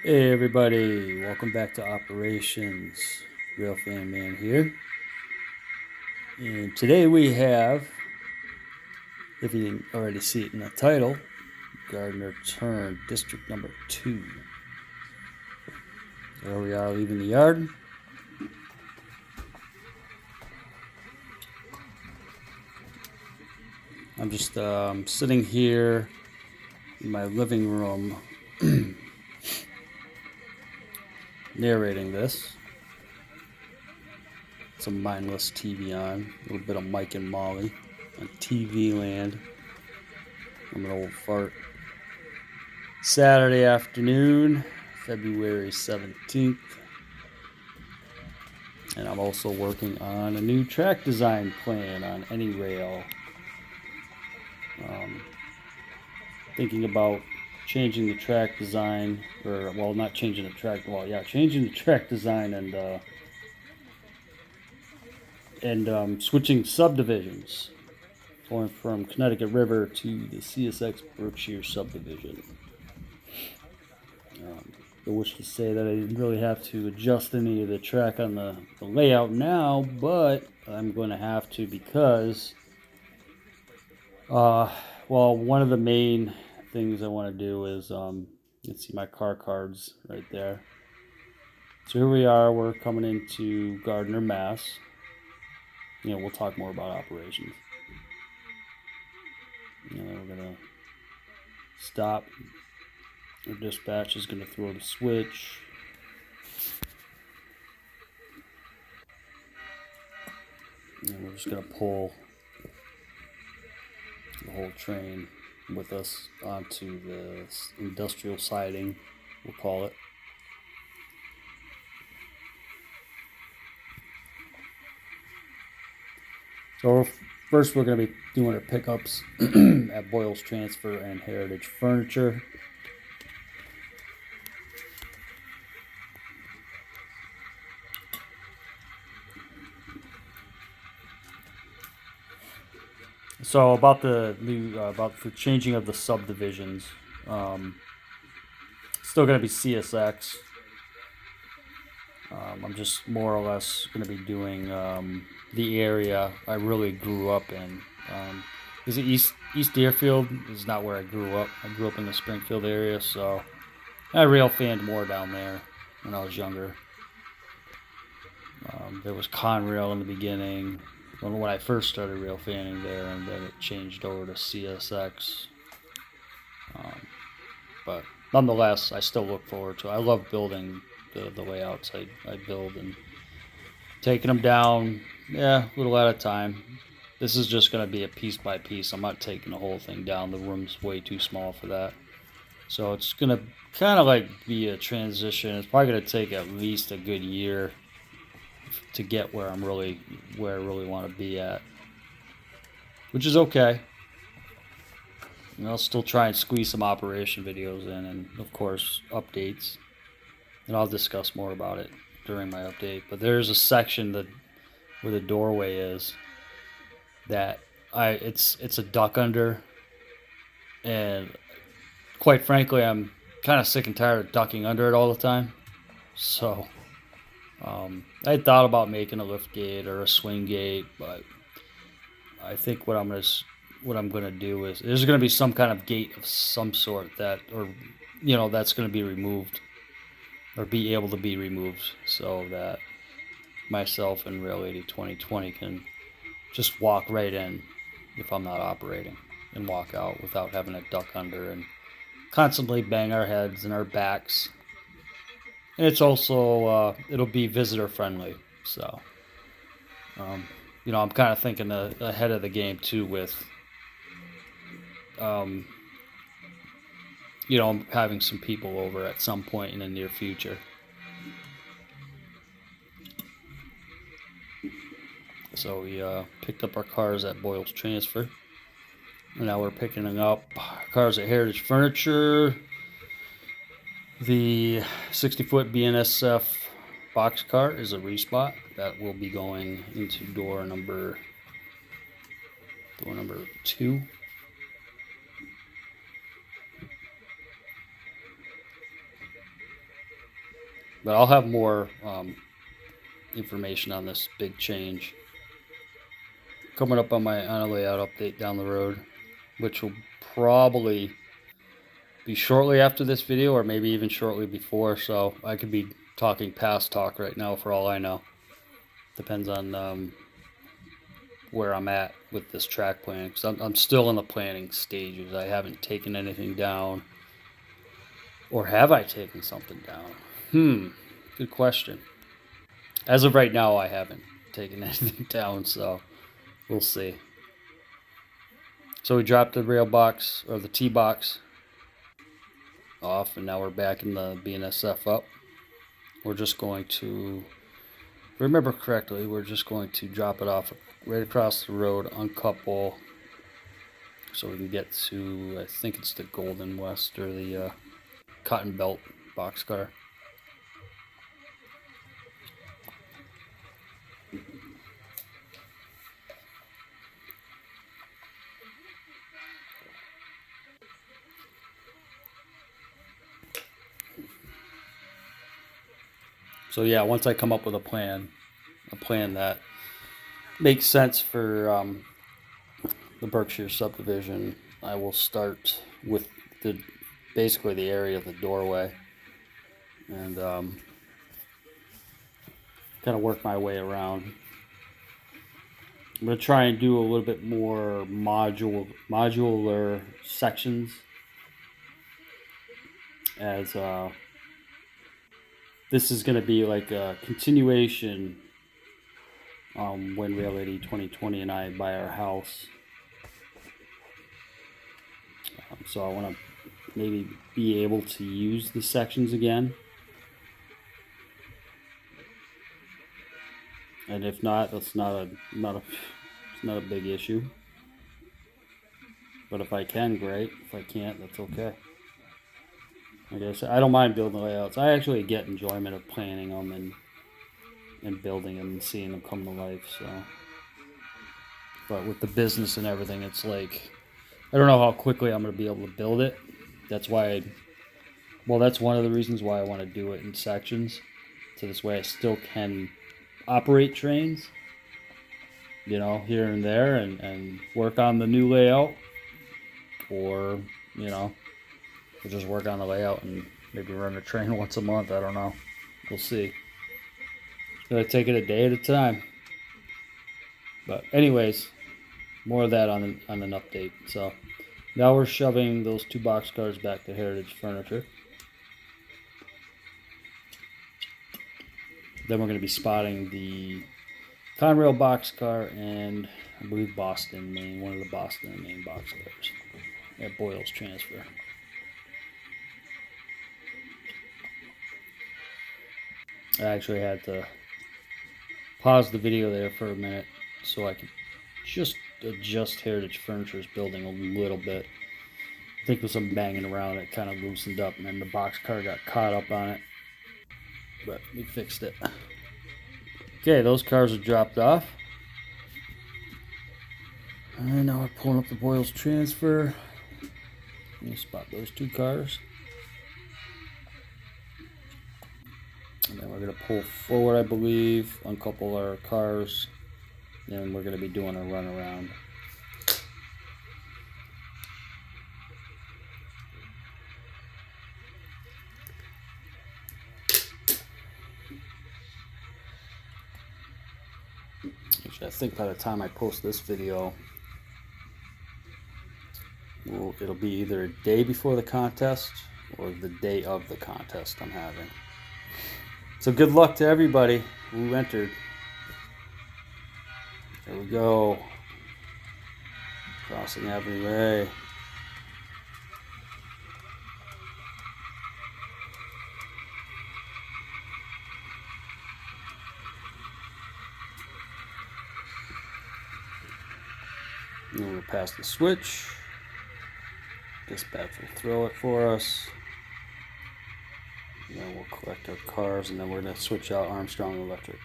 Hey everybody, welcome back to Operations. Real Fan Man here. And today we have, if you didn't already see it in the title, Gardner Turn, District Number 2. There we are leaving the yard. I'm just sitting here in my living room narrating this. Some mindless TV on, a little bit of Mike and Molly on TV land. I'm an old fart. Saturday afternoon, February 17th. And I'm also working on a new track design plan on any rail. Thinking about changing the track design, or well, not changing the track. Well, yeah, changing the track design and switching subdivisions, going from Connecticut River to the CSX Berkshire subdivision. I wish to say that I didn't really have to adjust any of the track on the layout now, but I'm going to have to because, well, one of the main things I want to do is, you can see my car cards right there. So here we are, we're coming into Gardner, Mass. We'll talk more about operations. We're going to stop. Our dispatch is going to throw the switch. And we're just going to pull the whole train with us onto the industrial siding, we'll call it. So first we're going to be doing our pickups at Boyle's Transfer and Heritage Furniture. So about the changing of the subdivisions, still going to be CSX. I'm just more or less going to be doing the area I really grew up in. Is it East Deerfield? Is not where I grew up. I grew up in the Springfield area, so I rail fanned more down there when I was younger. There was Conrail in the beginning when I first started rail fanning there, and then it changed over to CSX. But nonetheless, I still look forward to it. I love building the layouts I build and taking them down, a little at a time. This is just going to be a piece by piece. I'm not taking the whole thing down. The room's way too small for that. So it's going to kind of like be a transition. It's probably going to take at least a good year to get where I really want to be at, which is okay. And I'll still try and squeeze some operation videos in, and of course updates, and I'll discuss more about it during my update. But there's a section where the doorway is that it's a duck under, and quite frankly I'm kind of sick and tired of ducking under it all the time. So I thought about making a lift gate or a swing gate, but I think what I'm gonna do is there's gonna be some kind of gate of some sort that's gonna be removed or be able to be removed, so that myself and Rail 80 2020 can just walk right in if I'm not operating, and walk out without having to duck under and constantly bang our heads and our backs. And it's also it'll be visitor friendly, so I'm kind of thinking ahead of the game too with having some people over at some point in the near future. So we picked up our cars at Boyle's Transfer, and now we're picking up cars at Heritage Furniture. The 60-foot BNSF boxcar is a respot that will be going into door number 2. But I'll have more information on this big change coming up on a layout update down the road, which will probably be shortly after this video, or maybe even shortly before. So I could be talking past talk right now for all I know. Depends on where I'm at with this track planning, because I'm still in the planning stages. I haven't taken anything down. Or have I taken something down? Good question. As of right now, I haven't taken anything down, so we'll see. So we dropped the rail box, or the T-box, off, and now we're back in the BNSF up. We're just going to, if I remember correctly, we're just going to drop it off right across the road, uncouple, so we can get to, I think it's the Golden West, or the Cotton Belt boxcar. So yeah, once I come up with a plan that makes sense for the Berkshire subdivision, I will start with basically the area of the doorway, and kind of work my way around. I'm going to try and do a little bit more modular sections, as this is going to be like a continuation when Reality 2020 and I buy our house. So I want to maybe be able to use the sections again. And if not, that's not a big issue. But if I can, great. If I can't, that's okay. Like I said, I don't mind building layouts. I actually get enjoyment of planning them and building them and seeing them come to life. So, but with the business and everything, it's like, I don't know how quickly I'm going to be able to build it. That's why, that's one of the reasons why I want to do it in sections. So this way I still can operate trains, here and there, and work on the new layout, or, or just work on the layout and maybe run a train once a month. I don't know. We'll see. Gonna take it a day at a time. But anyways, more of that on an update. So now we're shoving those 2 boxcars back to Heritage Furniture. Then we're going to be spotting the Conrail boxcar and I believe Boston, Maine, one of the Boston and Maine boxcars at Boyle's Transfer. I actually had to pause the video there for a minute so I could just adjust Heritage Furniture's building a little bit. I think with some banging around it kind of loosened up, and then the boxcar got caught up on it. But we fixed it. Okay, those cars are dropped off. And now we're pulling up the Boyle's Transfer. Let me spot those 2 cars. And then we're going to pull forward, I believe, uncouple our cars. Then we're going to be doing a run around. I think by the time I post this video, it'll be either a day before the contest or the day of the contest I'm having. So good luck to everybody who entered. There we go. Crossing Avenue A. And we'll pass the switch. Dispatch will throw it for us. And then we'll collect our cars, and then we're going to switch out Armstrong Electric.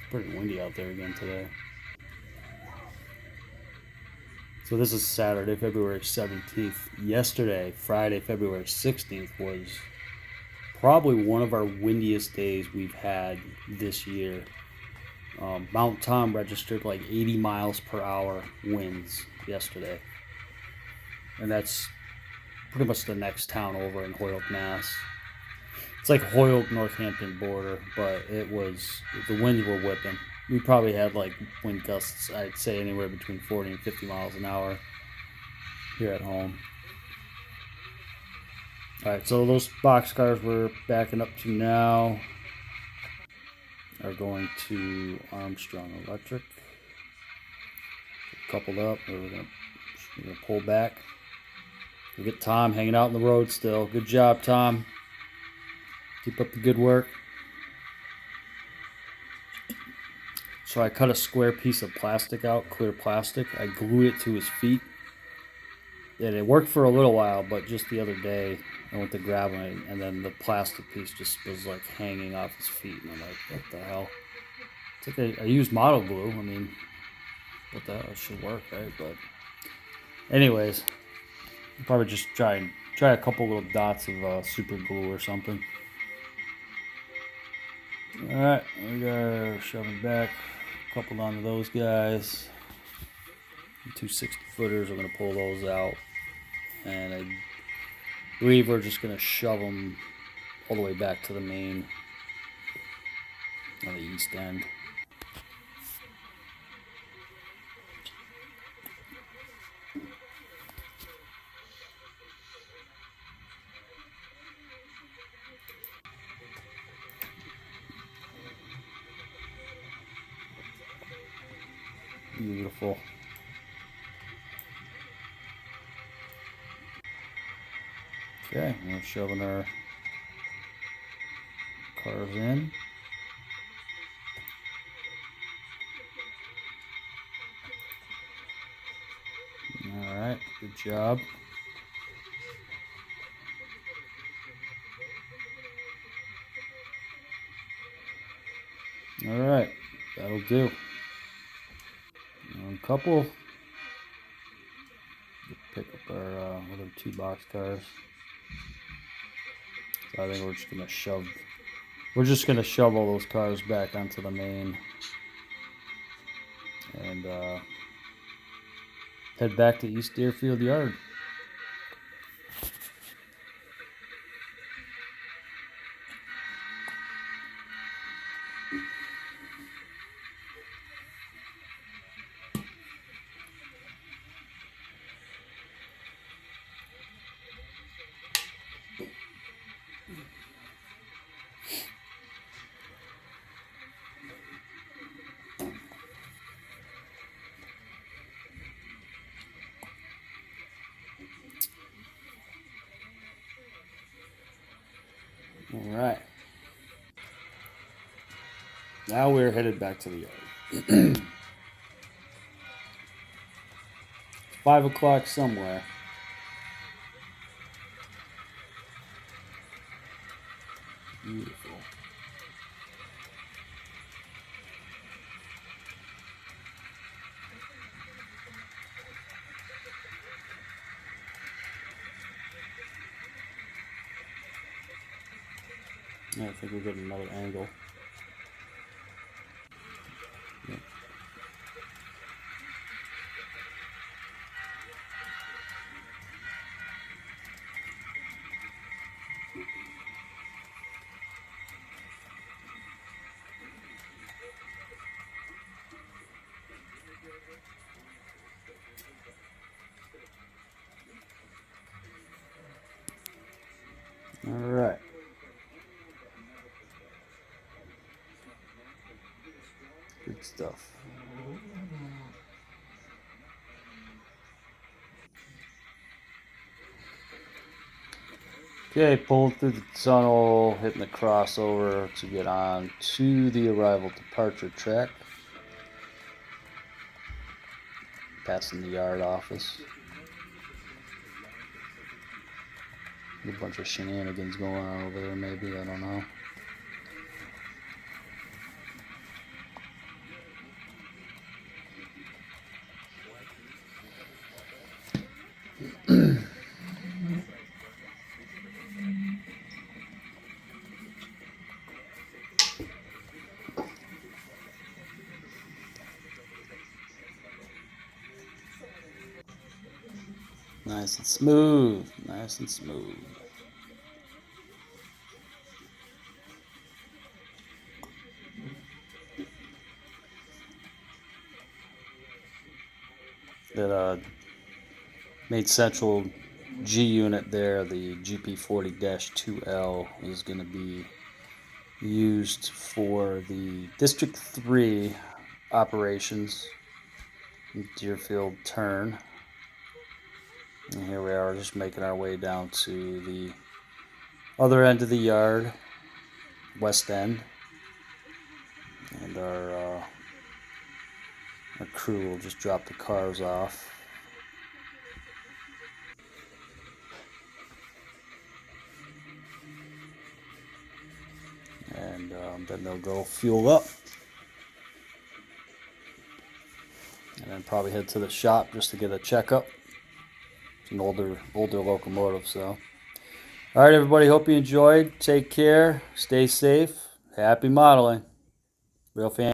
Pretty windy out there again today. So this is Saturday, February 17th. Yesterday, Friday, February 16th, was probably one of our windiest days we've had this year. Mount Tom registered like 80 miles per hour winds yesterday. And that's pretty much the next town over in Hoyoke, Mass. It's like Hoyoke, Northampton border, but the winds were whipping. We probably had like wind gusts, I'd say anywhere between 40 and 50 miles an hour here at home. Alright, so those boxcars we're backing up to now are going to Armstrong Electric. Coupled up, we're gonna pull back. We get Tom hanging out in the road still. Good job, Tom. Keep up the good work. So I cut a square piece of plastic out, clear plastic. I glued it to his feet. And it worked for a little while, but just the other day I went to grab him and then the plastic piece just was like hanging off his feet. And I'm like, what the hell? It's like I used model glue. I mean, what the hell? It should work, right? But anyways, I'll probably just try a couple little dots of super glue or something. Alright, we got shoving back, coupled onto those guys. The 260 footers, we're going to pull those out. And I believe we're just going to shove them all the way back to the main on the east end. Beautiful. Okay, we're shoving our cars in. Alright, good job. Alright, that'll do. A couple. Pick up our other two box cars. So I think we're just gonna shove all those cars back onto the main and head back to East Deerfield Yard. All right. Now we're headed back to the yard. 5 o'clock somewhere. Beautiful. Yeah, I think we're getting another angle. Yep. All right. Good stuff. Okay, pulling through the tunnel, hitting the crossover to get on to the arrival departure track. Passing the yard office. A bunch of shenanigans going on over there, maybe, I don't know. Nice and smooth. Nice and smooth. That made central G unit there, the GP40-2L, is going to be used for the District 3 operations, Deerfield turn. And here we are, just making our way down to the other end of the yard, west end, and our crew will just drop the cars off. And then they'll go fuel up, and then probably head to the shop just to get a checkup. It's an older locomotive, so. All right, everybody, hope you enjoyed. Take care, stay safe, happy modeling. Real fan.